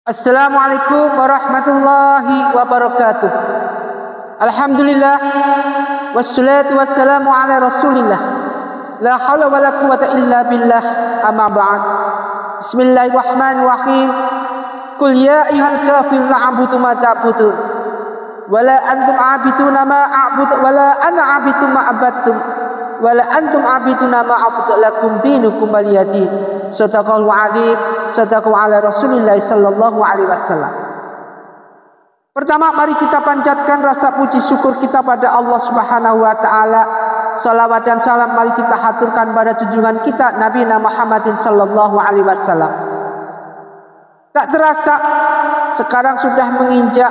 Assalamualaikum warahmatullahi wabarakatuh. Alhamdulillah wassalatu wassalamu ala rasulillah. La hawla wa la quwata illa billah. Amma ba'd. Bismillahirrahmanirrahim. Qul ya ayyuhal kafirun a'budu ma ta'budun wa la antum 'abiduna ma a'budu wa la ana 'abidu ma 'abadtum wa la antum 'abiduna ma a'budu lakum dinukum waliyadin. Sadaqallahu 'azim. Sadaqallahu ala Rasulillah sallallahu alaihi wasallam. Pertama, mari kita panjatkan rasa puji syukur kita pada Allah Subhanahu wa taala. Salawat dan salam mari kita haturkan pada junjungan kita Nabi Muhammadin sallallahu alaihi wasallam. Tak terasa sekarang sudah menginjak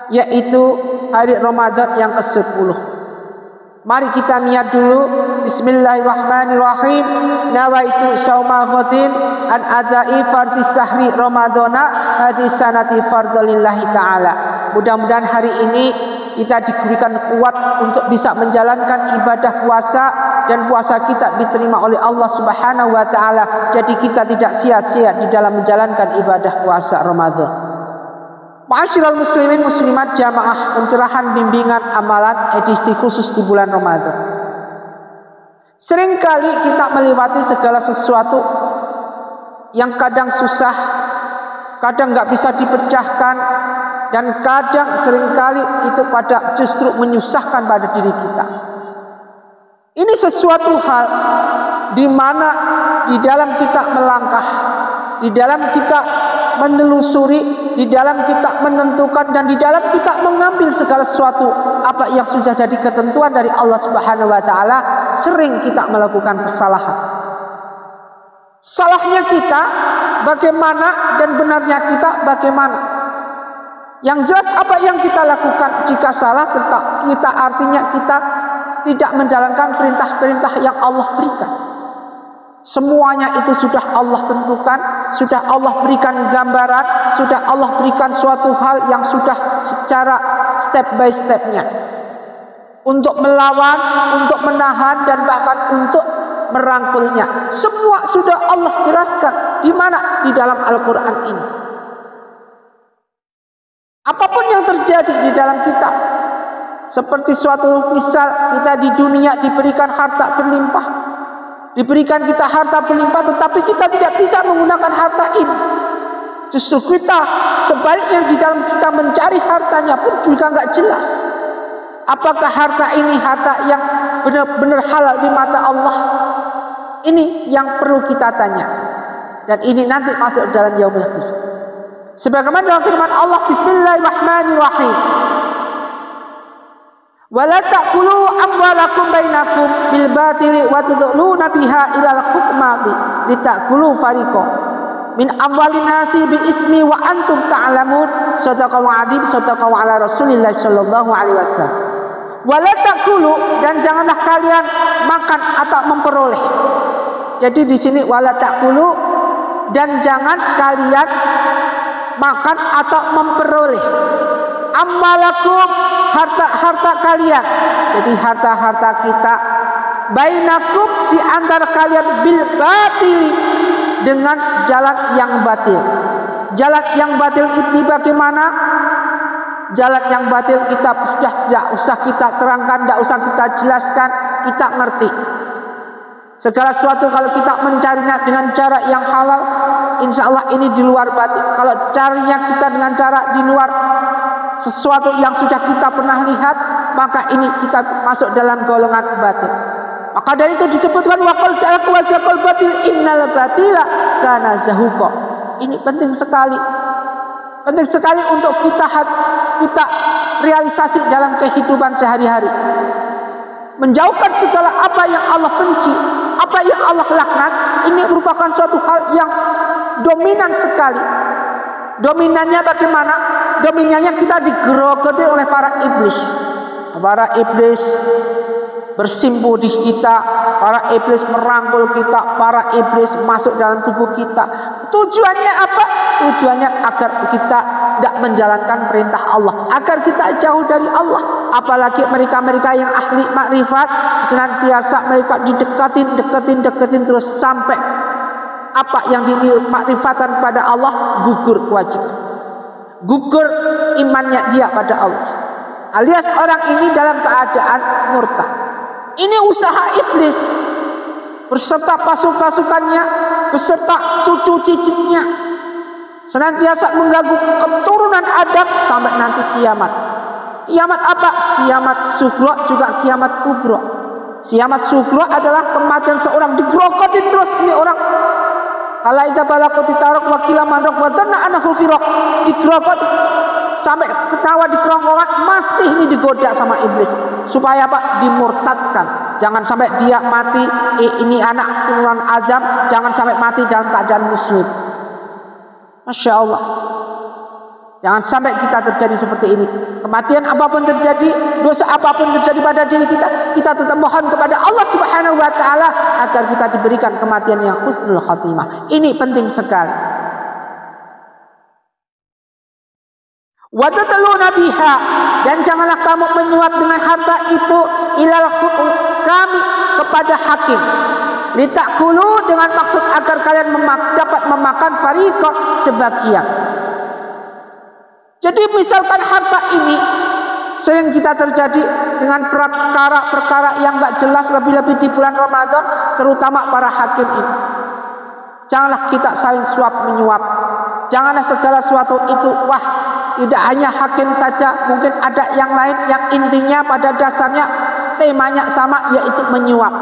yaitu hari Ramadan yang ke-10. Mari kita niat dulu. Bismillahirrahmanirrahim. Nawaitu shauma ghadin an adai fardhi sahri ramadhana hadhihi sanati fardlillahi taala. Mudah-mudahan hari ini kita diberikan kuat untuk bisa menjalankan ibadah puasa dan puasa kita diterima oleh Allah Subhanahu wa taala. Jadi kita tidak sia-sia di dalam menjalankan ibadah puasa Ramadan. Ma'asyiral muslimin muslimat jamaah pencerahan bimbingan amalan edisi khusus di bulan Ramadan. Seringkali kita melewati segala sesuatu yang kadang susah, kadang nggak bisa dipecahkan, dan kadang seringkali itu pada justru menyusahkan pada diri kita. Ini sesuatu hal di mana di dalam kita melangkah, di dalam kita menelusuri, di dalam kita menentukan, dan di dalam kita mengambil segala sesuatu apa yang sudah jadi ketentuan dari Allah Subhanahu wa taala, sering kita melakukan kesalahan. Salahnya kita bagaimana dan benarnya kita bagaimana. Yang jelas apa yang kita lakukan jika salah kita artinya kita tidak menjalankan perintah-perintah yang Allah berikan. Semuanya itu sudah Allah tentukan, sudah Allah berikan gambaran, sudah Allah berikan suatu hal yang sudah secara step by stepnya. Untuk melawan, untuk menahan, dan bahkan untuk merangkulnya. Semua sudah Allah jelaskan. Di mana? Di dalam Al-Quran ini. Apapun yang terjadi di dalam kita, seperti suatu misal kita di dunia diberikan harta berlimpah, diberikan kita harta berlimpah, tetapi kita tidak bisa menggunakan harta ini. Justru kita sebaliknya di dalam kita mencari hartanya pun juga nggak jelas. Apakah harta ini harta yang benar-benar halal di mata Allah? Ini yang perlu kita tanya. Dan ini nanti masuk dalam yaumul hisab. Sebagaimana dalam firman Allah, Bismillahirrahmanirrahim. Wala ta'kulu amwalakum bainakum bil batili wa tudluna biha ilal hukmati litakulu fariqan min amwalin nasi bil ismi wa antum ta'lamun. Sadaqallahu 'azim. Sadaqallahu ala Rasulillah sallallahu alaihi wasallam. Wala ta'kulu, dan janganlah kalian makan atau memperoleh. Jadi di sini wala ta'kulu, dan jangan kalian makan atau memperoleh amwalakum, harta-harta kalian. Jadi harta-harta kita, bainakum, di antara kalian, bil batili, dengan jalan yang batil. Jalan yang batil ini bagaimana? Jalan yang batil kita sudah tidak usah kita terangkan, tidak usah kita jelaskan, kita ngerti. Segala sesuatu kalau kita mencarinya dengan cara yang halal, insya Allah ini di luar batil. Kalau carinya kita dengan cara di luar sesuatu yang sudah kita pernah lihat, maka ini kita masuk dalam golongan batil. Maka dari itu disebutkan waqal ja'aku wa zaqal batil innal batila kana zahuqa. Ini penting sekali. Penting sekali untuk kita realisasi dalam kehidupan sehari-hari. Menjauhkan segala apa yang Allah benci, apa yang Allah laknat, ini merupakan suatu hal yang dominan sekali. Dominannya bagaimana? Dominannya kita digerogoti oleh para iblis. Para iblis bersimpuh di kita, para iblis merangkul kita, para iblis masuk dalam tubuh kita. Tujuannya apa? Tujuannya agar kita tidak menjalankan perintah Allah, agar kita jauh dari Allah. Apalagi mereka-mereka yang ahli makrifat, senantiasa mereka deketin terus sampai apa yang dimakrifatkan pada Allah, gugur kewajiban, gugur imannya dia pada Allah, alias orang ini dalam keadaan murtad. Ini usaha iblis beserta pasukan-pasukannya, beserta cucu cicitnya, senantiasa mengganggu keturunan Adam sampai nanti kiamat. Kiamat apa? Kiamat sughra juga kiamat kubra. Kiamat sughra adalah kematian seorang digrogotin terus ini orang. Kala idza balaqati tarok wa kila mandok wa dhanna anahu firaq, digrogoti sampai ketawa di kerongkongan, masih ini digoda sama iblis supaya apa? Dimurtadkan. Jangan sampai dia mati, ini anak turunan Adam, jangan sampai mati dalam keadaan muslim. Masya Allah, jangan sampai kita terjadi seperti ini. Kematian apapun terjadi, dosa apapun terjadi pada diri kita, kita tetap mohon kepada Allah Subhanahu wa taala agar kita diberikan kematian yang husnul khatimah. Ini penting sekali. Wa tatluna biha, dan janganlah kamu menyuap dengan harta itu ilal hukami kepada hakim. Litakulu, dengan maksud agar kalian dapat memakan fariqah sebagian. Jadi misalkan harta ini sering kita terjadi dengan perkara-perkara yang gak jelas, lebih-lebih di bulan Ramadan, terutama para hakim ini. Janganlah kita saling suap menyuap. Janganlah segala sesuatu itu, wah, tidak hanya hakim saja, mungkin ada yang lain yang intinya pada dasarnya temanya sama, yaitu menyuap.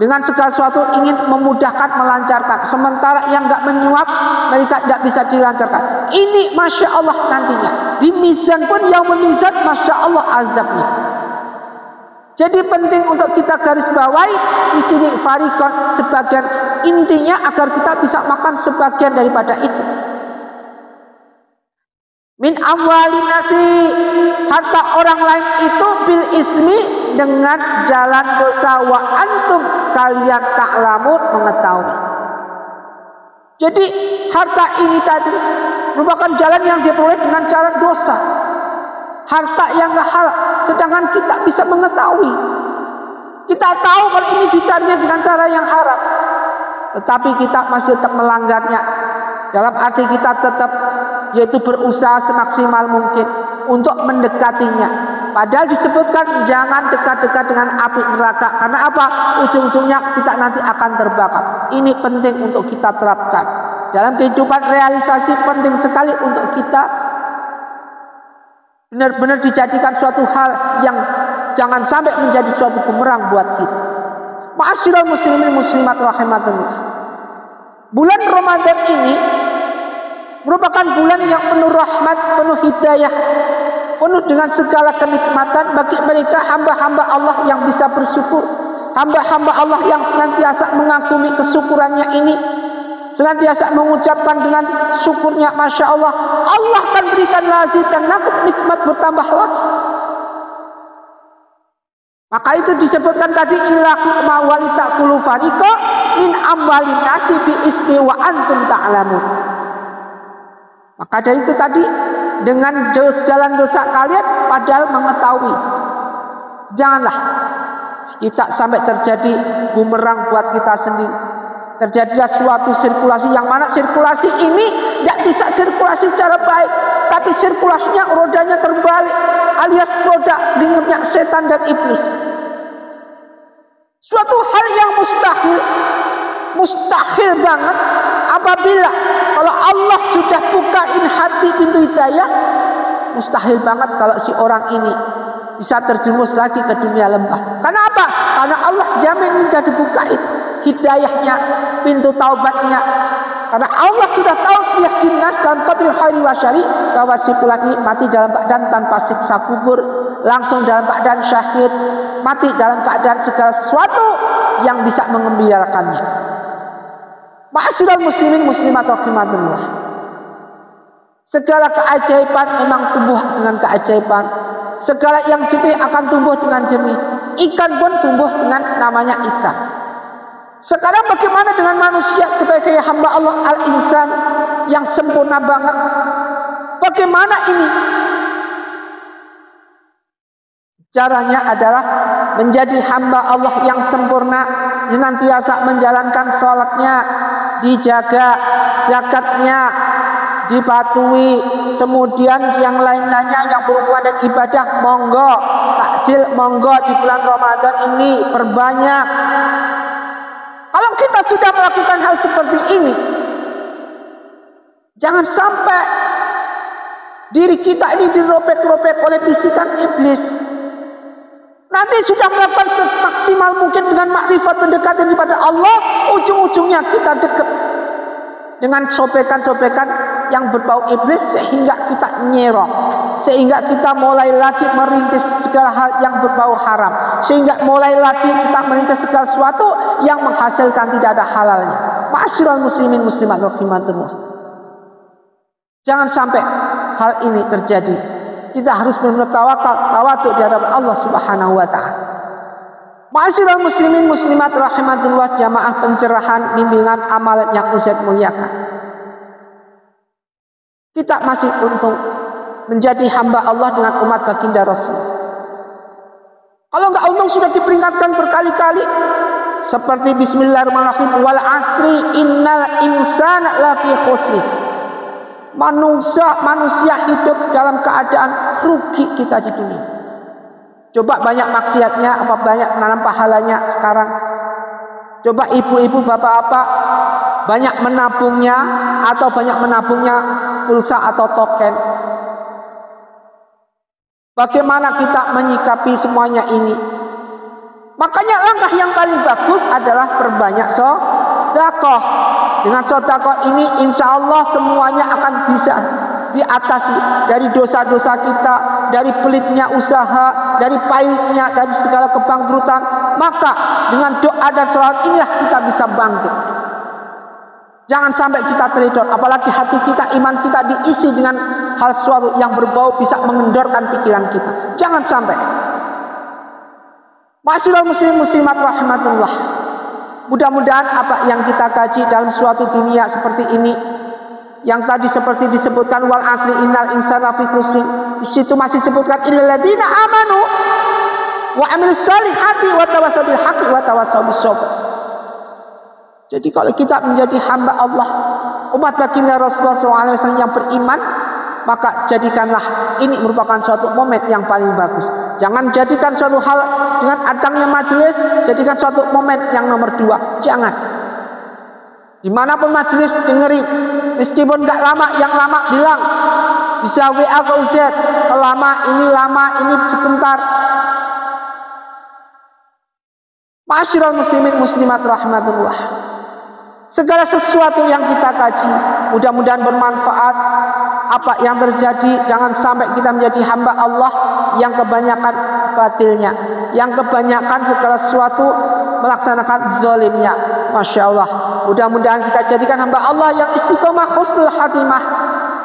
Dengan segala sesuatu ingin memudahkan, melancarkan. Sementara yang enggak menyuap, mereka tidak bisa dilancarkan. Ini Masya Allah nantinya. Di mizan pun yang memizan, Masya Allah azabnya. Jadi penting untuk kita garis bawahi di sini fariqon sebagian, intinya agar kita bisa makan sebagian daripada itu. Min amwalin nasi, harta orang lain itu bil ismi, dengan jalan dosa, wa antum, kalian ta'lamun, mengetahui. Jadi harta ini tadi merupakan jalan yang diperoleh dengan cara dosa, harta yang halal, sedangkan kita bisa mengetahui. Kita tahu kalau ini dicarinya dengan cara yang haram, tetapi kita masih tetap melanggarnya. Dalam arti kita tetap, yaitu berusaha semaksimal mungkin untuk mendekatinya. Padahal disebutkan jangan dekat-dekat dengan api neraka. Karena apa? Ujung-ujungnya kita nanti akan terbakar. Ini penting untuk kita terapkan dalam kehidupan realisasi. Penting sekali untuk kita benar-benar dijadikan suatu hal yang jangan sampai menjadi suatu bumerang buat kita. Ma'asyiral muslimin muslimat rahimakumullah. Bulan Ramadan ini merupakan bulan yang penuh rahmat, penuh hidayah, penuh dengan segala kenikmatan bagi mereka hamba-hamba Allah yang bisa bersyukur, hamba-hamba Allah yang senantiasa mengagumi kesyukurannya ini, senantiasa mengucapkan dengan syukurnya, Masya Allah, Allah akan berikan lazidan lakum, nikmat bertambah lagi. Maka itu disebutkan tadi ilahu ma'wali ta'kulu fariqo min amwalin nasi bi ismi wa antum ta'lamun. Maka dari itu tadi, dengan jalan dosa kalian padahal mengetahui. Janganlah kita sampai terjadi bumerang buat kita sendiri. Terjadilah suatu sirkulasi yang mana sirkulasi ini tidak bisa sirkulasi secara baik, tapi sirkulasinya rodanya terbalik, alias roda lingupnya setan dan iblis. Suatu hal yang mustahil banget apabila kalau Allah sudah bukain hati pintu hidayah, mustahil banget kalau si orang ini bisa terjerumus lagi ke dunia lembah. Karena apa? Karena Allah jamin sudah dibukain hidayahnya, pintu taubatnya. Karena Allah sudah tahu yahdinnas dalam qatril khairi wa syari, bahwa si fulan ini mati dalam keadaan tanpa siksa kubur, langsung dalam keadaan syahid, mati dalam keadaan segala sesuatu yang bisa mengembirakannya. Ma'asyiral muslimin muslimat rahimakumullah. Segala keajaiban memang tumbuh dengan keajaiban. Segala yang jernih akan tumbuh dengan jernih. Ikan pun tumbuh dengan namanya ikan. Sekarang bagaimana dengan manusia sebagai hamba Allah al-insan yang sempurna banget? Bagaimana ini? Caranya adalah menjadi hamba Allah yang sempurna, senantiasa menjalankan sholatnya, dijaga, zakatnya dipatuhi, kemudian yang lain-lainnya yang berhubungan dengan ibadah, monggo, takjil monggo di bulan Ramadan ini perbanyak. Kalau kita sudah melakukan hal seperti ini, jangan sampai diri kita ini diropek-ropek oleh bisikan iblis. Nanti sudah melakukan semaksimal mungkin dengan makrifat pendekatan kepada Allah, ujung-ujungnya kita dekat dengan sopekan-sopekan yang berbau iblis, sehingga kita nyerok, sehingga kita mulai lagi merintis segala hal yang berbau haram, sehingga mulai lagi kita merintis segala sesuatu yang menghasilkan tidak ada halalnya. Ma'asyiral muslimin muslimat rahimakumullah, jangan sampai hal ini terjadi. Kita harus benar-benar tawadhu di hadapan Allah Subhanahu wa taala. Ma'asyiral muslimin muslimat rahimakumullah, jamaah pencerahan bimbingan amalan yang Ustaz muliakan. Kita masih untung menjadi hamba Allah dengan umat baginda Rasul. Kalau enggak untung sudah diperingatkan berkali-kali, seperti bismillahirrahmanirrahim, wal asri innal insana lafi khusr. Manusia hidup dalam keadaan rugi kita di dunia. Coba banyak maksiatnya, apa banyak menanam pahalanya sekarang? Coba ibu-ibu, bapak-bapak banyak menabungnya atau banyak menabungnya pulsa atau token? Bagaimana kita menyikapi semuanya ini? Makanya langkah yang paling bagus adalah perbanyak sedekah. Dengan sedekah ini insya Allah semuanya akan bisa diatasi, dari dosa-dosa kita, dari pelitnya usaha, dari pahitnya, dari segala kebangkrutan. Maka dengan doa dan salawat inilah kita bisa bangkit. Jangan sampai kita terledor, apalagi hati kita, iman kita diisi dengan hal sesuatu yang berbau bisa mengendorkan pikiran kita. Jangan sampai. Ma'asyiral muslimin muslimat rahimatullah, mudah-mudahan apa yang kita kaji dalam suatu dunia seperti ini, yang tadi seperti disebutkan wal asri innal insana fi khusr, di situ masih disebutkan illal ladzina amanu wa amilus solihati wa tawassaw bil haqqi wa tawassaw bis sabr. Jadi kalau kita menjadi hamba Allah, umat baginda Rasulullah SAW yang beriman, maka jadikanlah ini merupakan suatu momen yang paling bagus. Jangan jadikan suatu hal dengan adanya majelis, jadikan suatu momen yang nomor dua. Jangan. Dimanapun majelis dengerin, meskipun gak lama, yang lama bilang, bisa WA ke Ustaz, lama, ini sebentar. Ma'asyiral muslimin muslimat rahmatullah, segala sesuatu yang kita kaji mudah-mudahan bermanfaat. Apa yang terjadi, jangan sampai kita menjadi hamba Allah yang kebanyakan batilnya, yang kebanyakan segala sesuatu melaksanakan zalimnya. Masya Allah, mudah-mudahan kita jadikan hamba Allah yang istiqomah husnul khatimah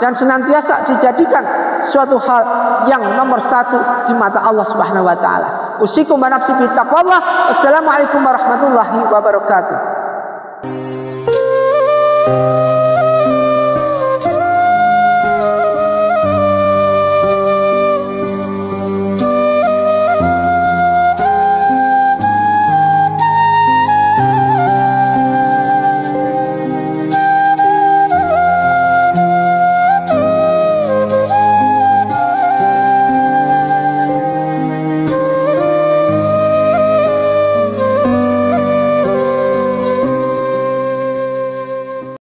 dan senantiasa dijadikan suatu hal yang nomor satu di mata Allah Subhanahu wa taala. Usikum wa nafsi bi taqwallah. Wassalamualaikum warahmatullahi wabarakatuh.